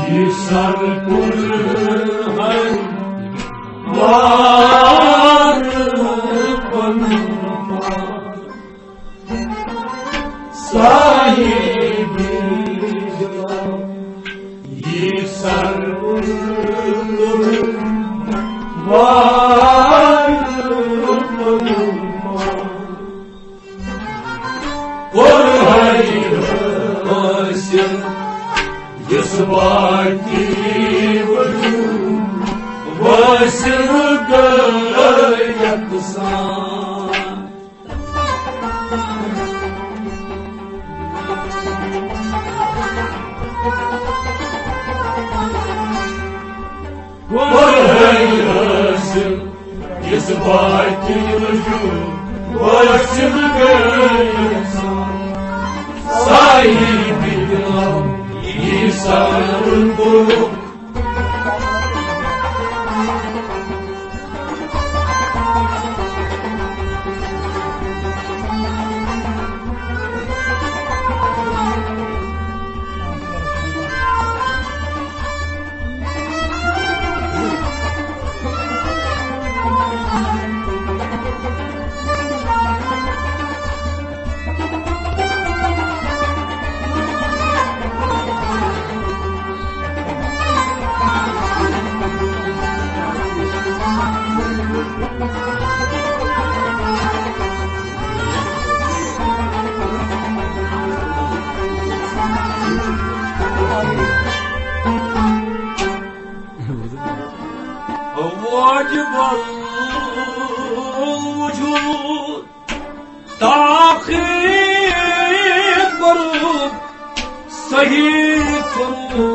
sarpur har var konma sahibi ye sarpur var konma kor hayır Yasvati vajud vasruga yaksan Varhayas Yasvati vajud vasruga yaksan Sahibi dinam sarpur वाजिब वजूद ताखीर करो सही करो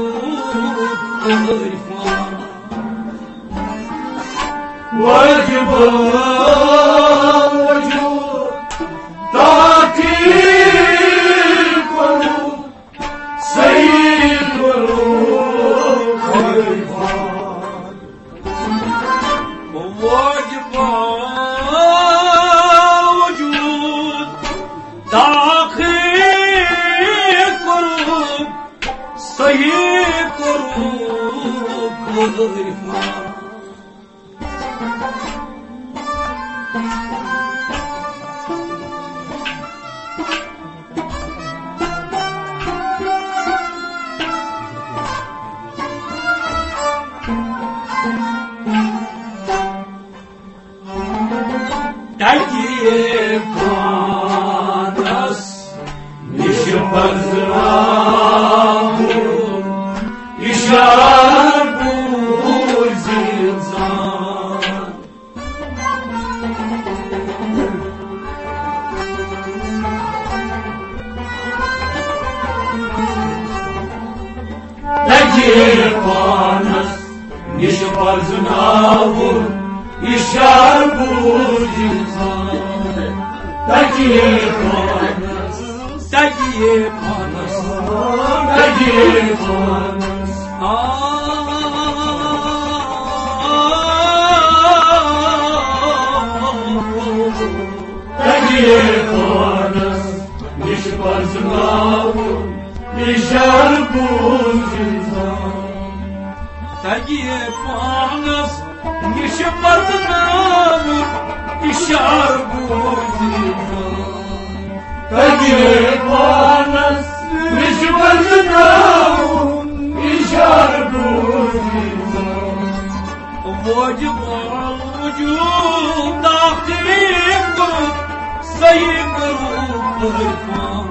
वाजिब वजूद ताखीर करो सही करो वाजिब वजूद ताखीर करो सही करो Takiye panas nişbazramu işar bu zinzan Takiye panas nişbazramu İşar bu zinzan Takiye panas Takiye panas Takiye panas Takiye panas Nişbar zınavun İşar bu zinzan Takiye panas Nişbar zınavun İşar bu zinzan Takiye panas Nişbar zınavun İşar bu zinzan Vacib al-vücud Takhir kılıp Sayı kılıp irfan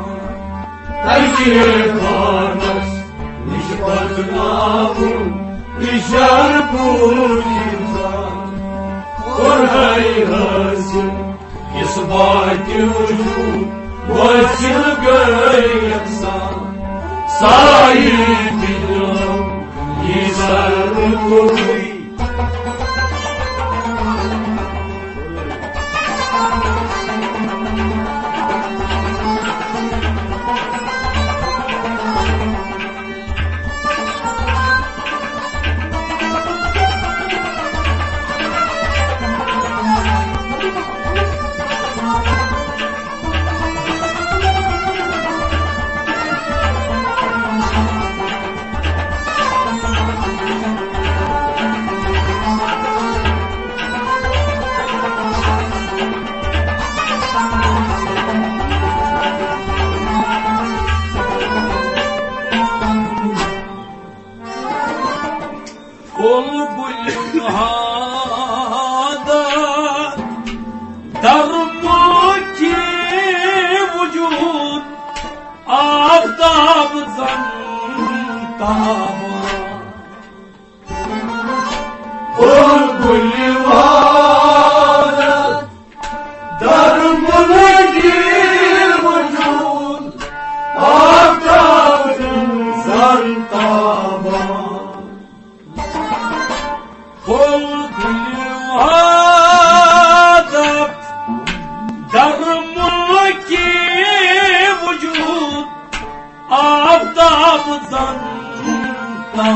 Takiye panas Nişbar zınavun İşar bu zinzan Orhay hasim İsbati vücud Vasılgı yaksan Sahibi dinam Yisarpur बुलबुल हादा दरमा की वजूद आफताब ज़ंता बुलबुल हादा दरमा की वजूद आफताब ज़ंता आफताब ज़ंता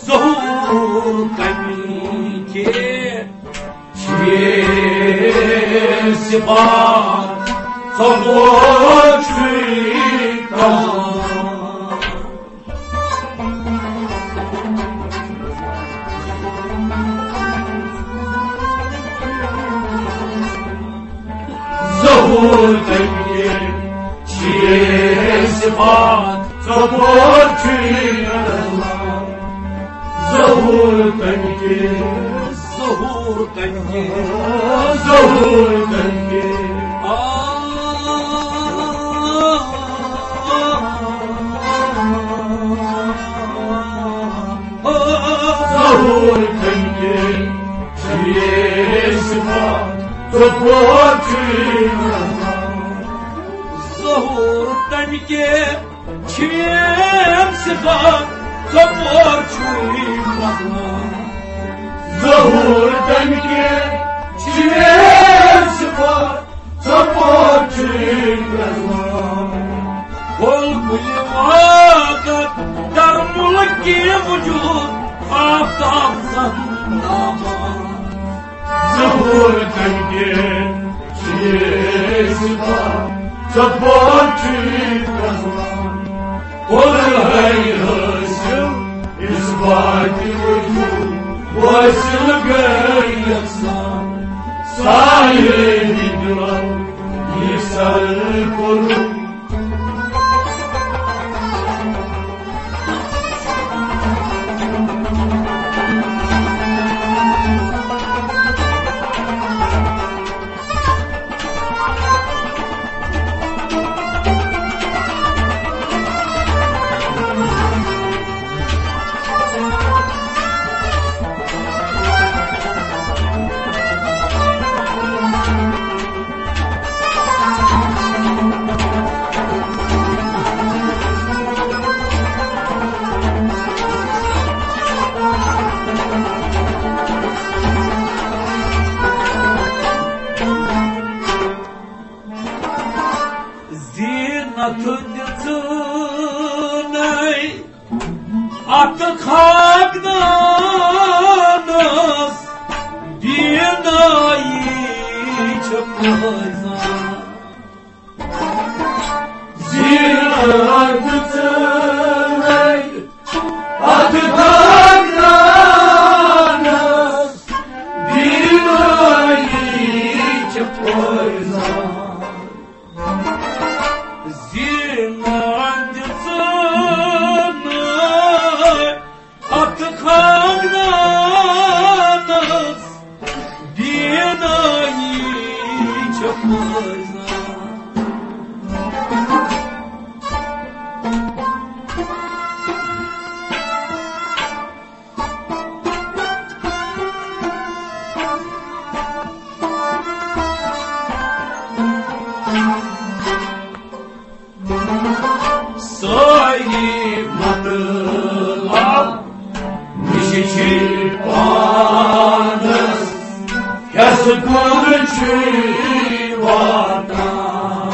ज़हूर कमी के सिफ़ात ज़हूर कमी सिफ़ात ज़हूर कमी ज़हूर तमके छीम सिफ़ात ज़हूर ज़हूर तमके छीम सिफ़ात बुलबुल हादा दरमा की वजूद आफताब ज़ंता ज़हूर तमके सिफ़ात قل هي هاشم إثبات وجود واسلق يقصان صاير يدرب يسأل القلوب Artık hakdanız binayı çıkmazlar. Artık hakdanız binayı çıkmazlar. Artık hakdanız binayı çıkmazlar. Saymadılar nişi panas kesip ölçü vatan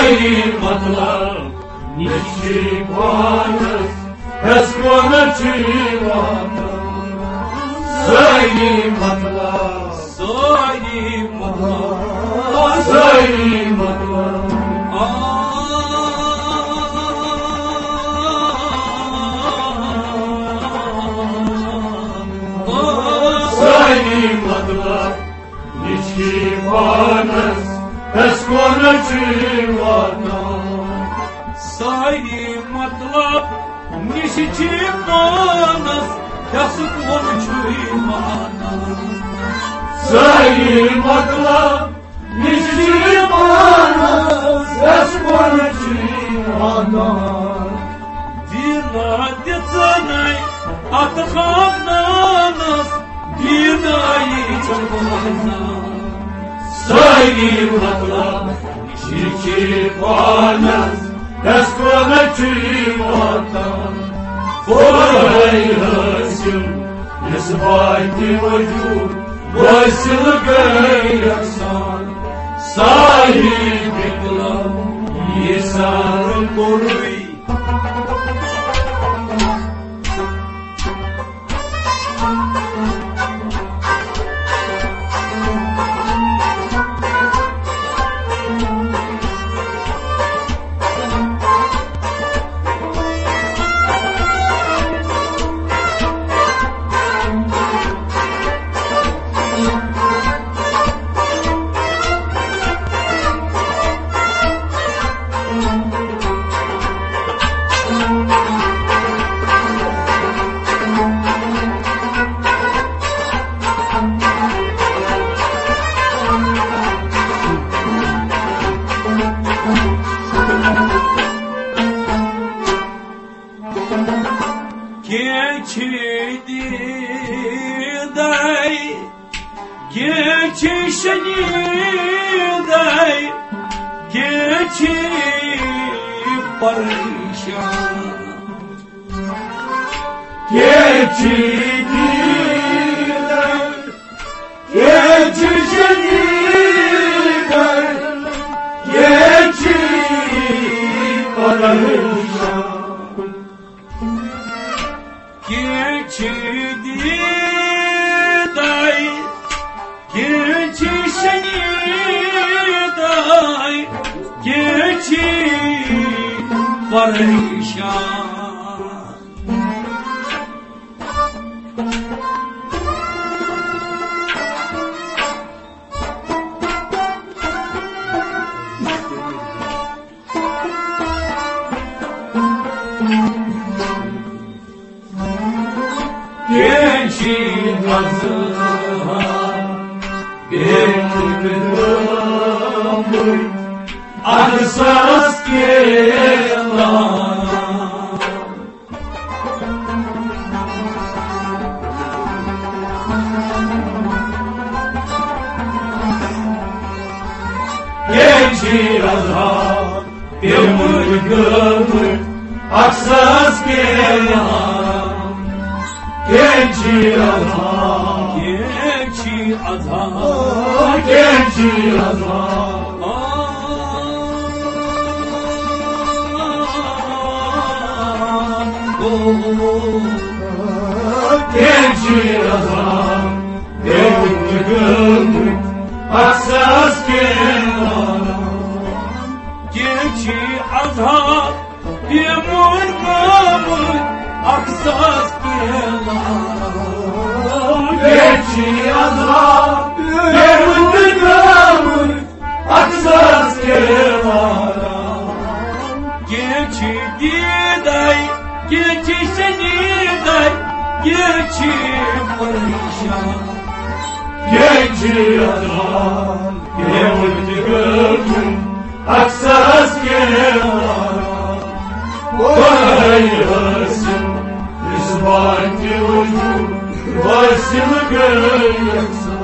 Saymadılar nişi panas kesip ölçü vatan Sayı matla, sayı matla, sayı matla. Sayı matla, niçki vanes, eskoneci vana. Sayı matla, niçki vanes, eskoneci vana. Sayı matla, niçki vanes, eskoneci vana. Dina detsanay, atxamnanas, dinayı çakmazna. Sayı matla, niçki vanes, eskoneci vana. Forayasın, nesbayti vücud, Vaysil gayaksan, sahibiklam, yesan kurvi. Geçişini day, geçip barışan. Geçidi der, geçişini der, geçip barışan. Geçidi day, geçişini day, geçip barışan. Geçin azıha, bekledim, aksas gelen. Geçin azıha, bekledim, aksas gelen. Genci azam, Geçi azam, genci azam, genci azam, devletli gönlüm, aksas kenara. geçi azam, yemun mamun, aksas Geçi azam, devletli gönlüm, aksas kenara. geçi diday, geçi seni day, geçi barışan. Genci azam, devletli gönlüm, aksas kenara. Kolayasın, isbati vücud, varsıl gayaksan.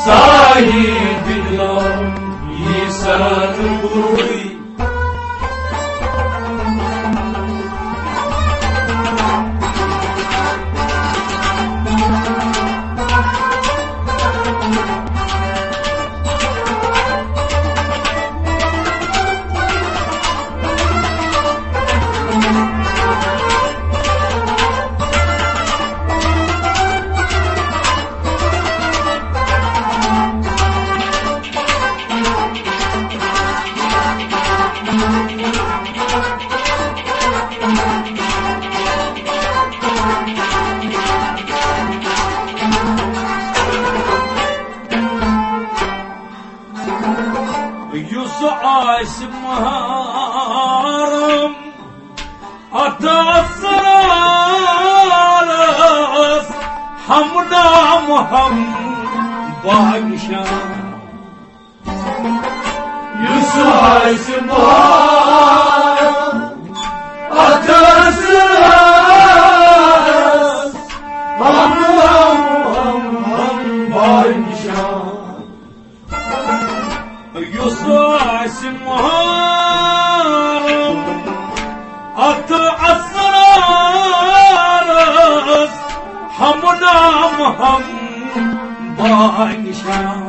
Sahibinlam, İsa'nın gurbi. اسمهارم أتصرس همنام هم باقشان Yusuf اسمهارم أتصرس همنام هم باقشان يسوع اسمهارم أتأثرس همنام هم باقشان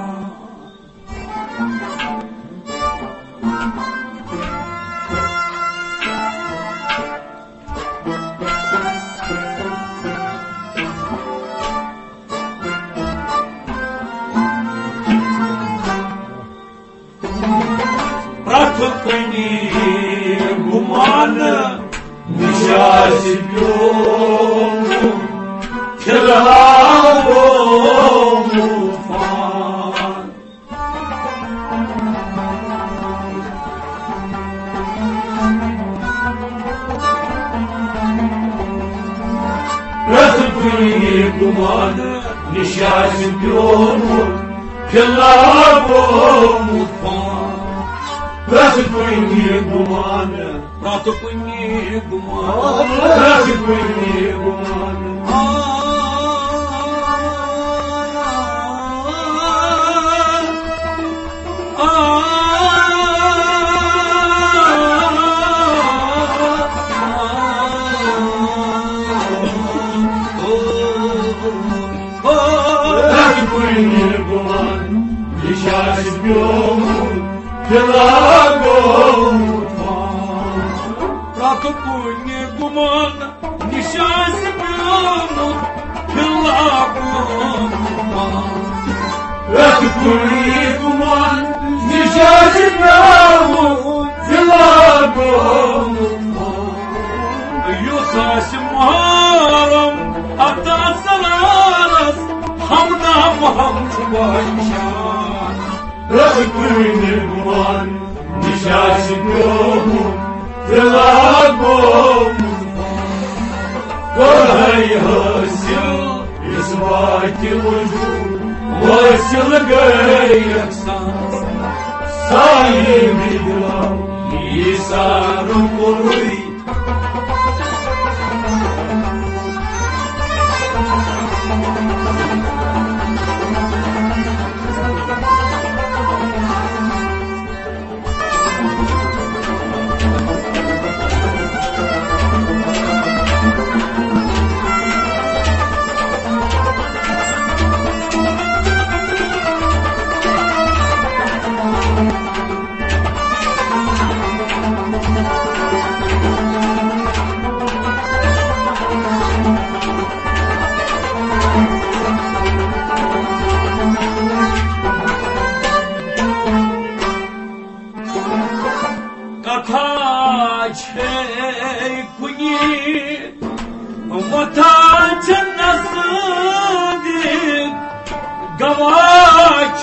راتقني قمان نشاسب يوم كلام وطفان راتقني قمان نشاسب يوم كلام وطفان راتقني قمان راتقني قمان راتقني قمان راتقني قمان نشاسب يوم كلام وطفان راتقني قمان نشاسب يوم كلاب وطفان راتقني قمان نشاسب يوم كلام وطفان يوسع اسمهارم أتأثرس همنام هم باقشان راتقني قمان نشاسب يوم كلام وطفان هسل إثبات الوجود وسل غيرك صاحب الدلال يسار القروي وطاج النصدق قواج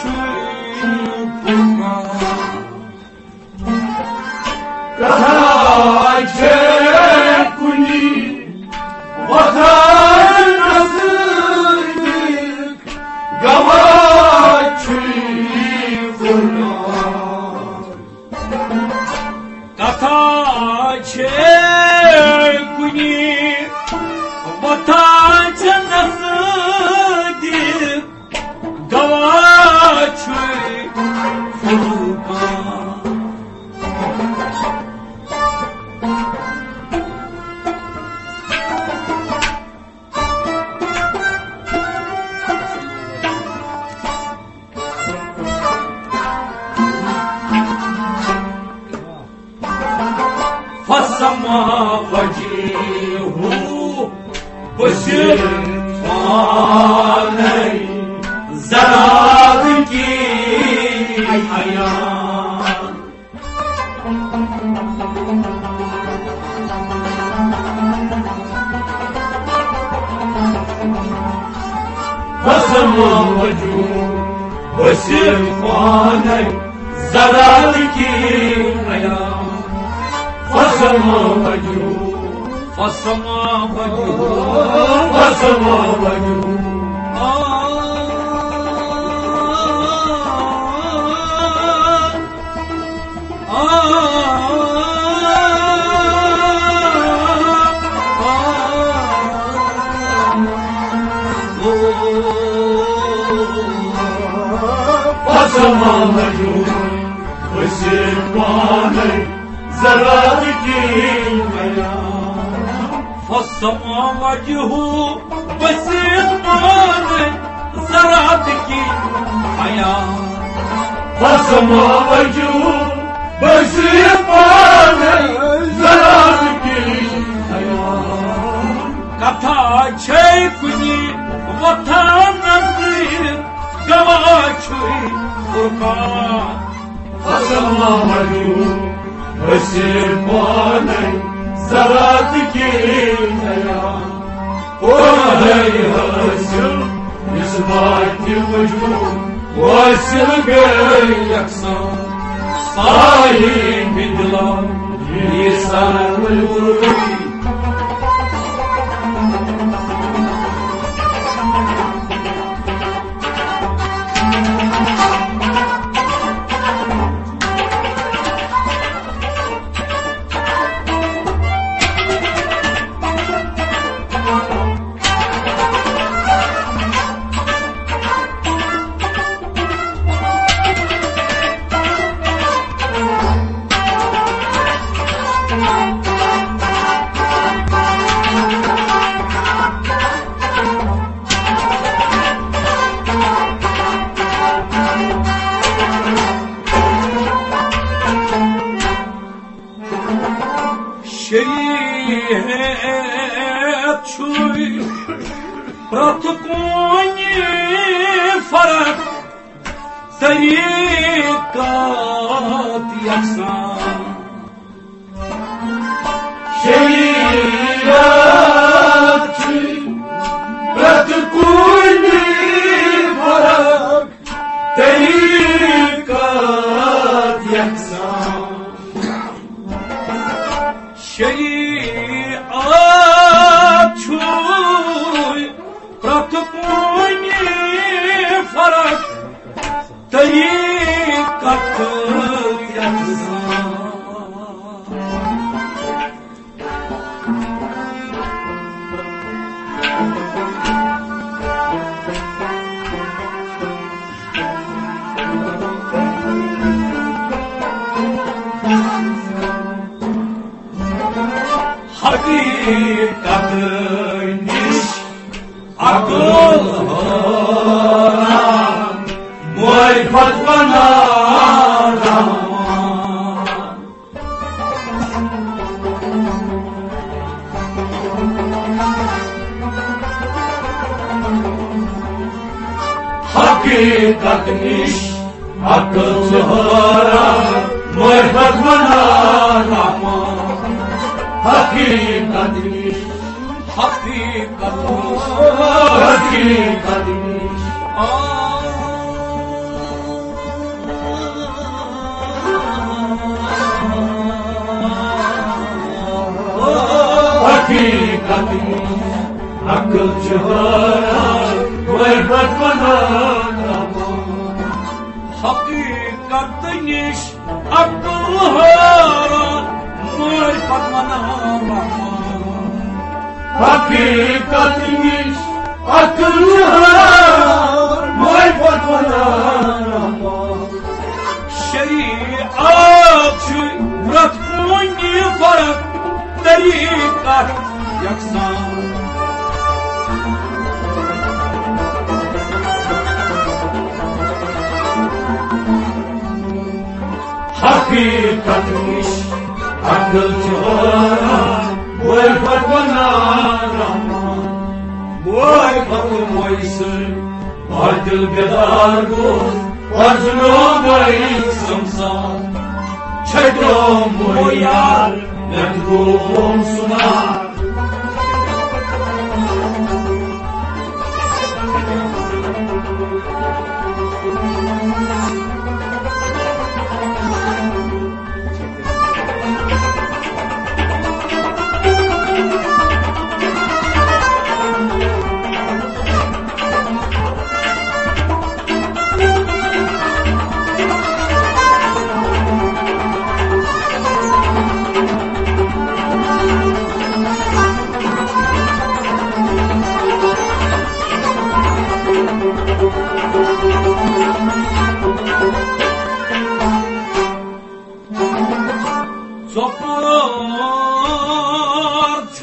كهاجكني وطن نصدق قواجي فرقان قطاجكني وطاج النصدق قواج فرقان فسما وجهه بشر فاني زرادك حيان فسما وجهه بشر فاني زرار کی حیا فسما وجو فسما وجو فسما وجو فسما وجو وسبحان زرار کی حیا فسما وجه وسبحان زرات کی حیا فسما وجو وسبحان زرار کی حیا کتھا چھے کنی وطن نزدیک گواہ چھوئی قربان فسما وجو وسبحان زرات کی حیا وهي حاصل إثبات الوجود واصل غير يكسر صايم بالله لسان الورود شریعت چھوئی پرت کونی فرق طریقات یکساں شریعت پرت کونی فرق طریقات یکساں شریعت چھوئی پرت کونی فرق طریقت یکساں حقیقت نش عقل حیران معرفت بنا رحمان حقیقت نش عقل حیران معرفت بنا رحمان حقیقت نیش حقیقت حقیقت نیش حقیقت نیش عقل جهان معرفت بنا حقیقت نیش عقل حیران معرفت بنا حقیقت نیش عقل جهان معرفت بنا شریعت چھوئی پرت کونی فرق طریقت یکساں حقیقت نیش عقل جهان معرفت بنا رحمان معرفت میسر بر دل بیدار گفت بر جنوب این سمسار چگم و یار نگروم سنار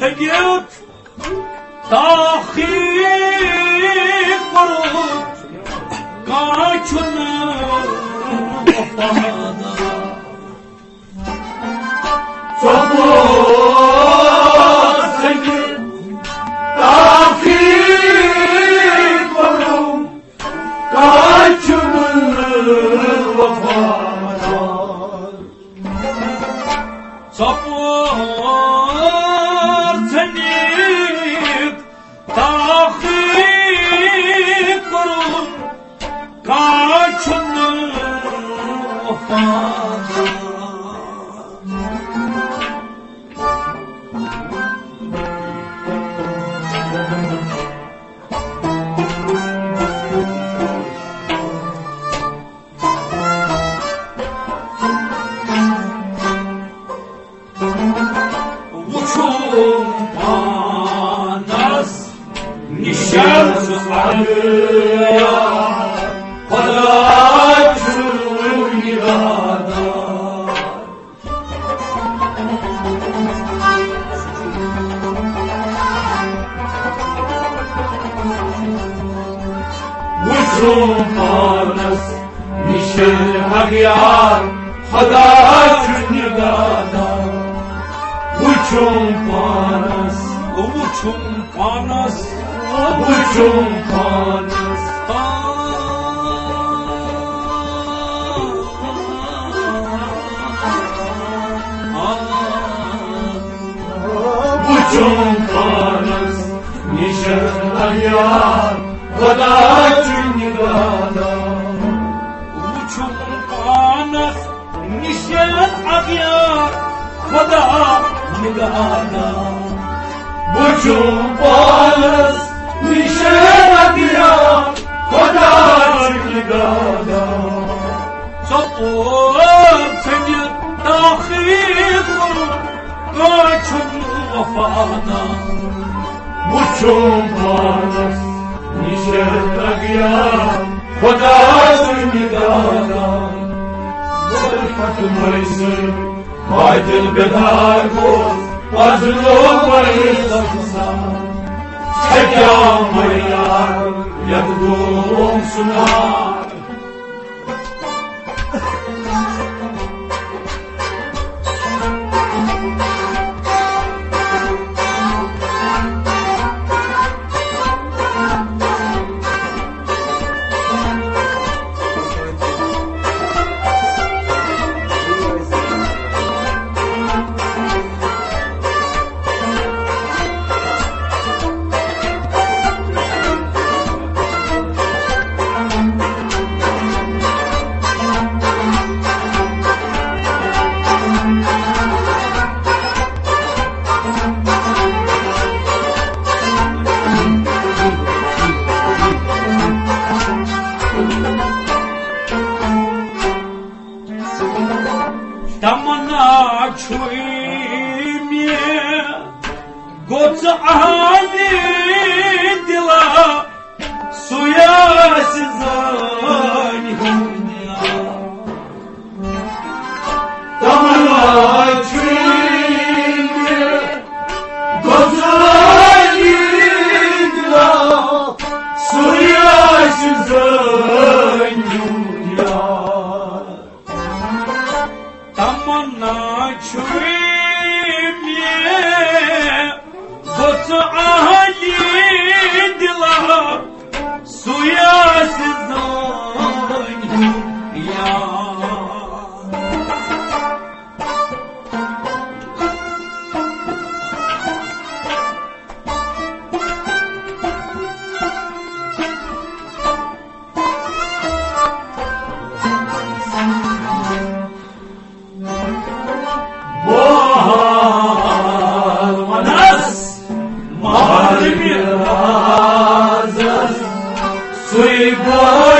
تجد داخل قرود قاچن وفادا صبور تجد داخل قرود قاچن وفادا صبور تجد داخل قرود قاچن وفادا الشمس عليا طلعت النهادا وشوم فارس نشل مغيار خداش النهادا وشوم فارس وچون پانس وشوم فارس وشوم فارس نشل مغيار خداش النهادا وچون پانس نشل اغیار خدا نگادا وشوم فارس نشل مغيار خداش النهادا صبور تجد داخل قرود قاچن وفادا وشوم فارس نشل مغيار خداش النهادا والفتح ميسر قائد البدار قوس وازلوب ويصفصا سكام ميار يقدوم سنار تمنا چویمی گوت آهنی دلا سویا سزانی تمنا چویمی گوت آهنی دلا سویا سزانی تمنا چویمی گوت آهنی دلا سویا سزانی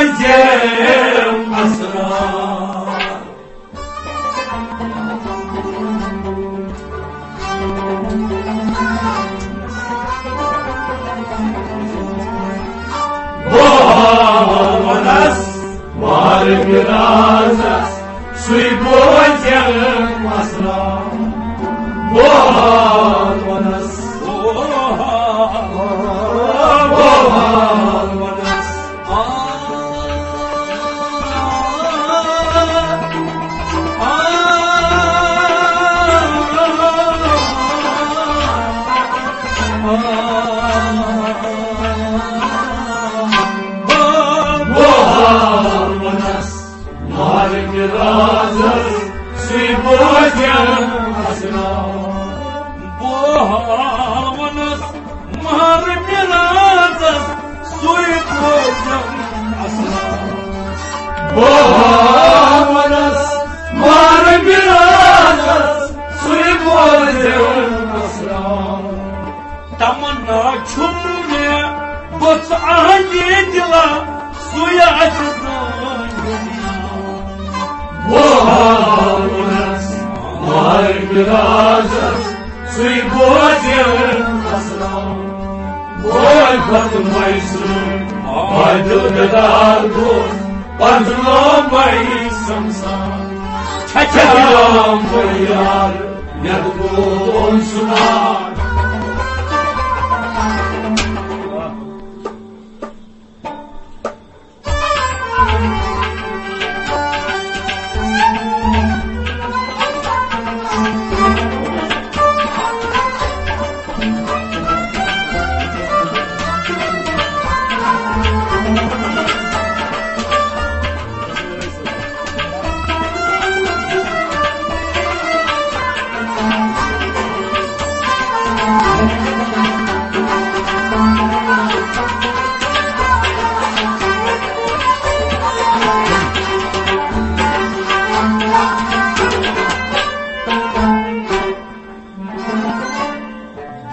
Suibodem asrar Boğaz Mirazas, sui bozian masra, bohanas, bohanas. Mirazas, sui bozian masra, bohanas, mar mirazas, sui bozian masra. bohanas, mar mirazas, sui bozian masra. Tamanna çumne, bot ahidila, suya açıdan bohanas, mar mirazas, sui bozian masra. Boy patmayısın, aydıl kadar boz, parçalamayısın sen. Çekelam koyar, yadgın sunar.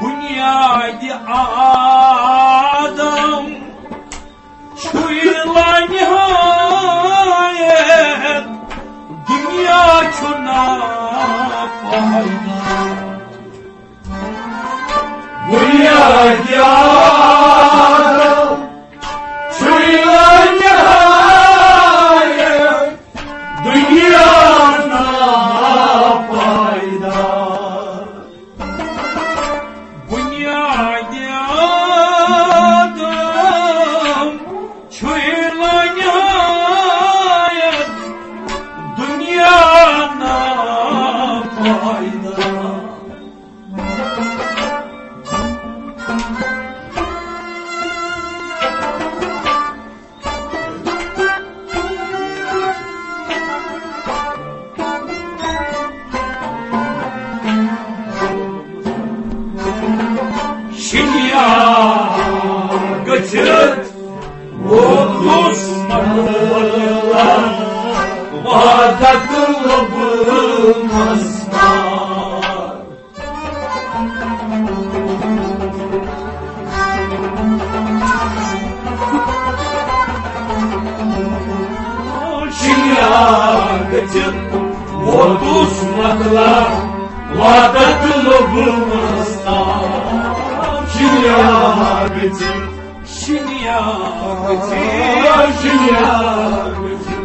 Bunyadi Adam çuyla nihayet dünya çuna fayda. Bunyadi Adam çuyla nihayet dünyana fayda. Bunyadi Adam çuyla nihayet dünyana fayda. Şinya gıçıt Vurdus Mırlar Vadatlı bulmazlar. Şinya gıçıt Vurdus mırlar Vadatlı bulmazlar. Şinyagıcı, Şinya şinyagıcı.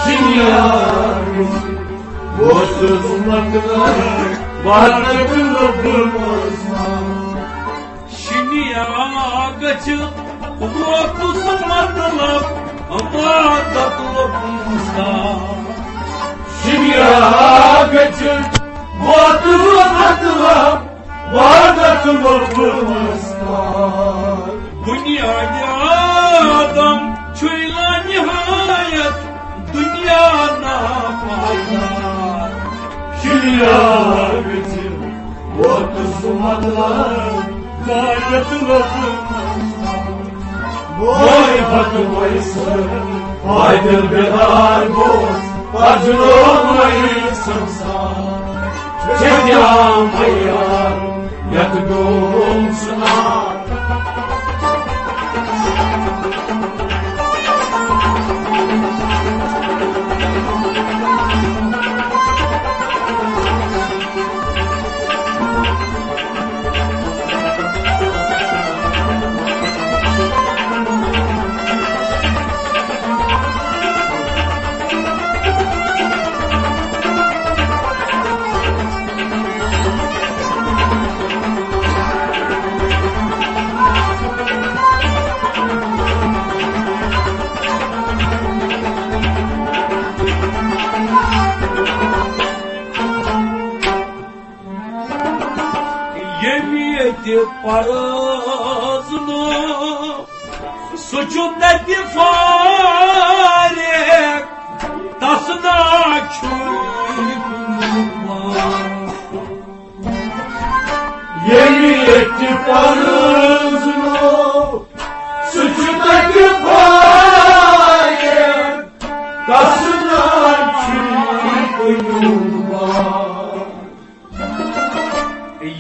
Şinyagıcı, bozulmaklar, varlıklı bulmazlar. Şinya gıçıt Vurdus mırlar Vadatlı bulmazlar. Şinyagıcı, bozulmaklar, varlıklı bulmazlar. Dünyada adam çuyla nihayet dünyana fayda. Şinyagıcı, bozulmaklar, varlıklı bulmazlar. Boy patlamayısın, haydır bir argoz, acın olmayısın sen. Çekyam hayar, yatıgım sınar. Yemiyeti parazını suçundaki fare tasına çürükma. Yemiyeti parazını suçundaki fare tasına çürükma.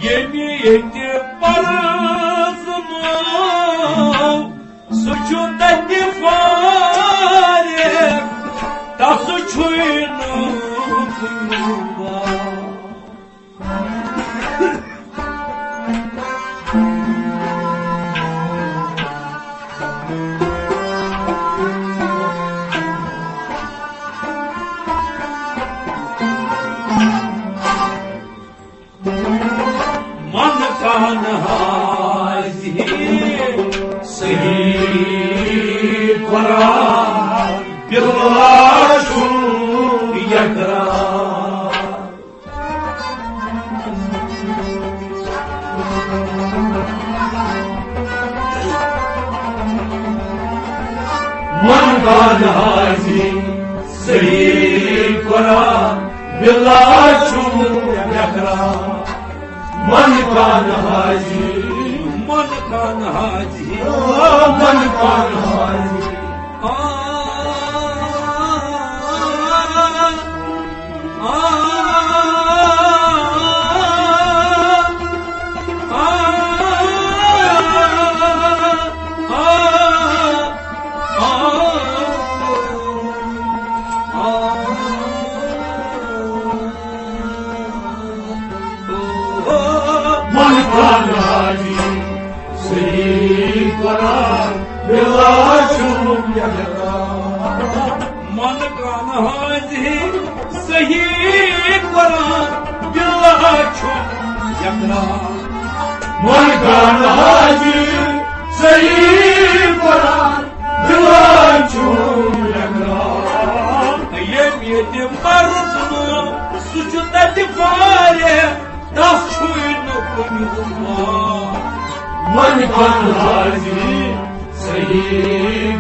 Yemiyeti parazını suçundaki fare tası çürükma. Hazi sahih Kur'an bilashu yakra man kan hazi sahih Kur'an bilashu yakra मन कान हाजी मन कान हाजी मन कान हाजी मन कान हाजी सही कुरान बिलाशु यकरा मन कान हाजी सही कुरान बिलाशु यकरा मन कान हाजी सही कुरान बिलाशु यकरा Yemiyeti marzunu suçundaki fare tas çuyunu koyulma. मन कान हाजी सही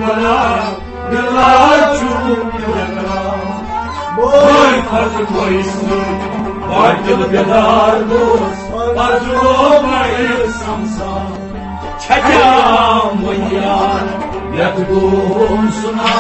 कुरान बिलाशु यकरा बोल फर्ज कोई सुन बातिल बेदार दोस्त अर्जुनो भाई संसार Çeker मोयार यकदूम सुना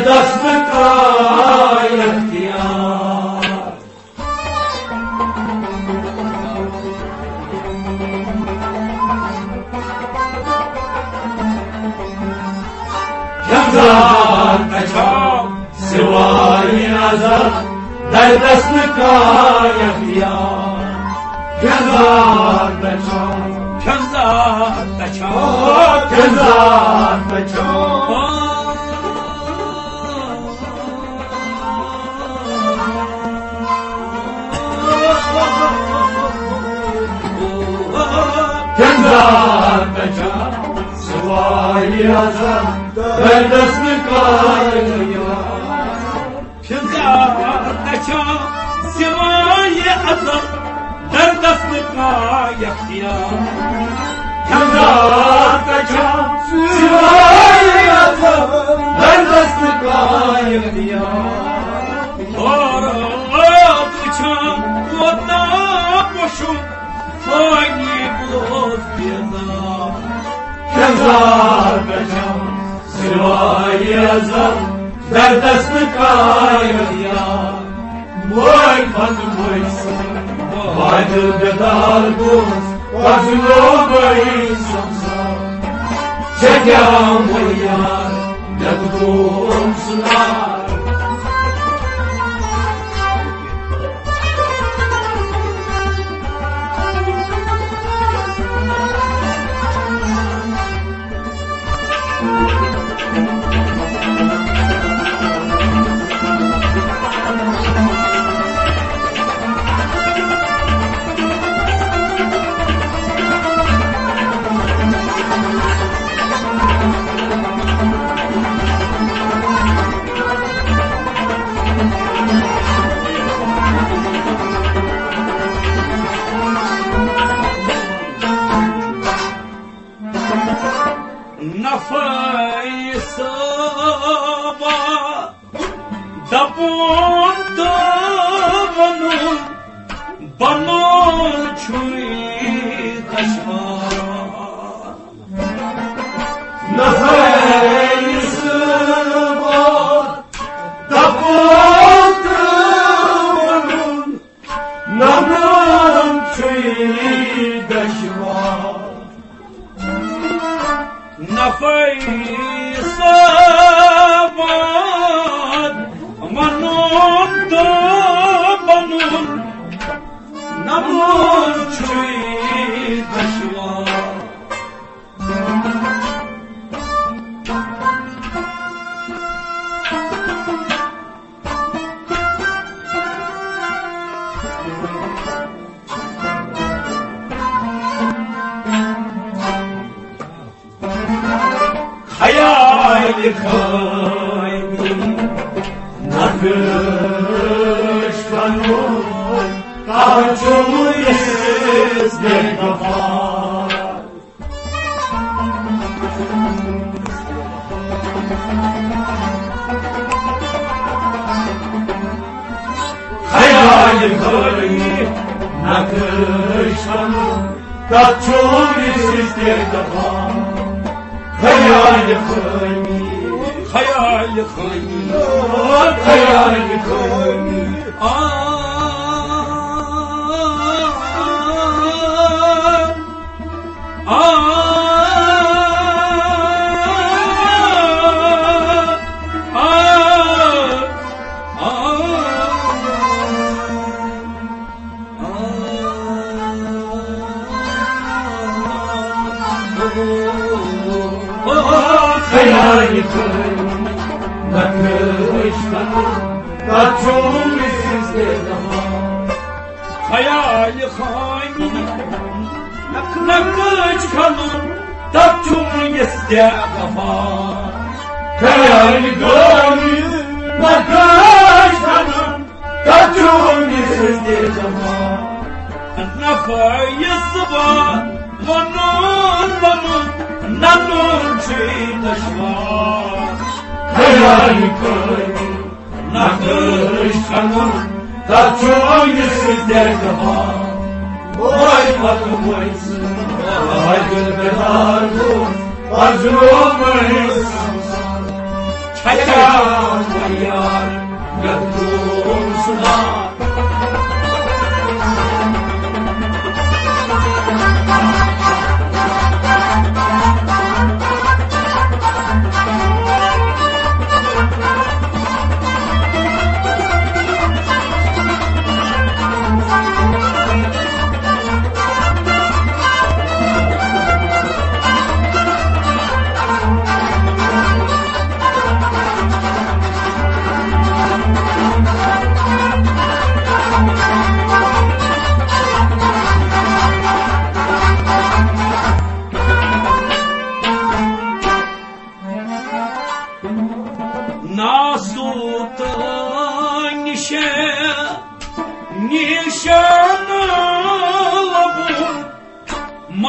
दस्त का इख्तियार kaçam سوای ازت در دست کایم یار کنزار بچم کنزار kaçam کنزار بچم کنزار بچم سوای ازت در دست کایم یار کنزار kaçam سوای ازت در دست اختیار کنزار بچم سوای ازت در دست کایم یار بچم و نباشم فانی بلوز بیزار کنزار بچم سوای ازت در دست کایم یار موی پند موی سن وای دل بدار گوز وزلو بایی سمسا چکم موی یار نکدوم سنار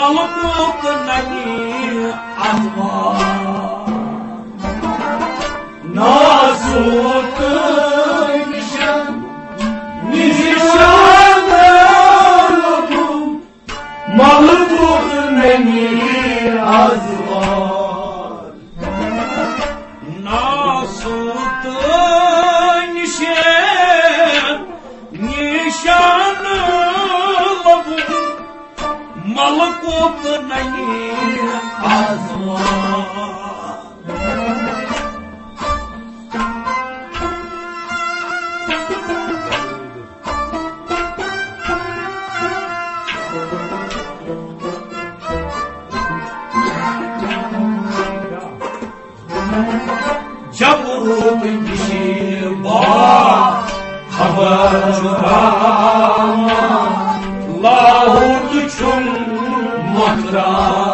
Malkut nani azvar Nasutun nişanım malı buldun beni azvar Nasutun nişanım Malkut nani azvar Jaburut kişi var haber çurama lahut çun muhtar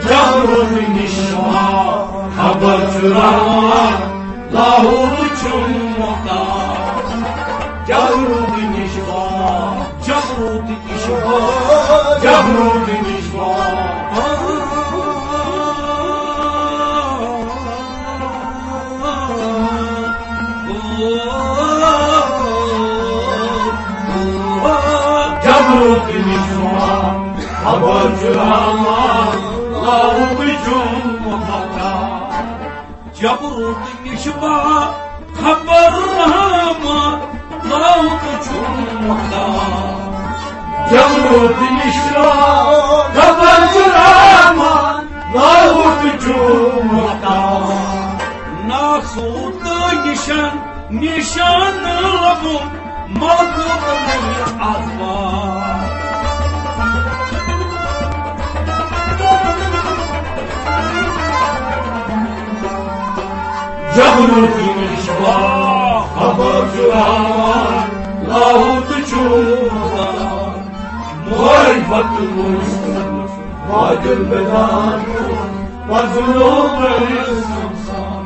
Jaburut nişma haber çurama lahut çun muhtar Jaburut nişma Jaburut nişma Jaburut nişma Jaburut nişma haber çurama lahut çun muhtar Jaburut nişma haber rahma lahut çun muhtar Jaburut nişma haber çurama lahut çun muhtar Nasut nişanım malkut nani azvar Jaburut nişma haber çurama lahut çun muhtar Muhalfatımız Vacil bedan Vazulun insan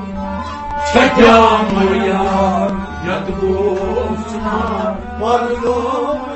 Çek yağmur yağar Yatıp uçlar Vazulun